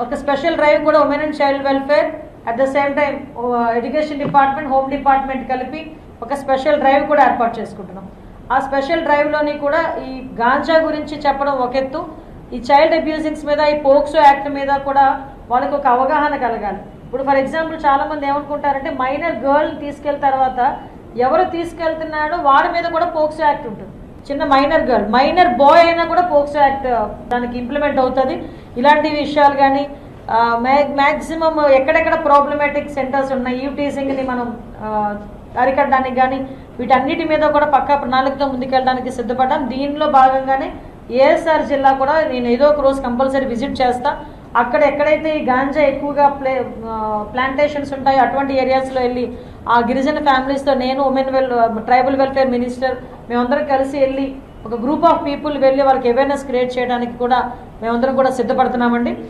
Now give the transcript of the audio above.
ఒక special drive కూడా women and child welfare at the same time education department, home department కలిపి ఒక special drive కూడా ఏర్పాటు చేసుకుంటున్నాం. ఆ స్పెషల్ డ్రైవ్లోని కూడా ఈ గాంజా గురించి చెప్పడం ఒక ఎత్తు, ఈ చైల్డ్ అబ్యూజింగ్స్ మీద, ఈ పోక్సో యాక్ట్ మీద కూడా వాళ్ళకి ఒక అవగాహన కలగాలి. ఇప్పుడు ఫర్ ఎగ్జాంపుల్ చాలామంది ఏమనుకుంటారంటే మైనర్ గర్ల్ తీసుకెళ్ళిన తర్వాత ఎవరు తీసుకెళ్తున్నాడో వాడి మీద కూడా పోక్సో యాక్ట్ ఉంటుంది. చిన్న మైనర్ గర్ల్, మైనర్ బాయ్ అయినా కూడా పోక్సో యాక్ట్ దానికి ఇంప్లిమెంట్ అవుతుంది. ఇలాంటి విషయాలు కానీ మ్యాక్సిమం ఎక్కడెక్కడ ప్రాబ్లమాటిక్ సెంటర్స్ ఉన్నాయి, ఈవ్ టీజింగ్ని మనం అరికట్టడానికి కానీ వీటన్నిటి మీద కూడా పక్కా ప్రణాళికతో ముందుకెళ్ళడానికి సిద్ధపడ్డాం. దీనిలో భాగంగానే ఏఎస్ఆర్ జిల్లా కూడా నేను ఏదో ఒక రోజు కంపల్సరీ విజిట్ చేస్తా. అక్కడ ఎక్కడైతే ఈ గాంజా ఎక్కువగా ప్లాంటేషన్స్ ఉంటాయో అటువంటి ఏరియాస్లో వెళ్ళి ఆ గిరిజన ఫ్యామిలీస్తో నేను ట్రైబల్ వెల్ఫేర్ మినిస్టర్ మేమందరం కలిసి వెళ్ళి ఒక గ్రూప్ ఆఫ్ పీపుల్ వెళ్ళి వాళ్ళకి అవేర్నెస్ క్రియేట్ చేయడానికి కూడా మేమందరం కూడా సిద్ధపడుతున్నామండి.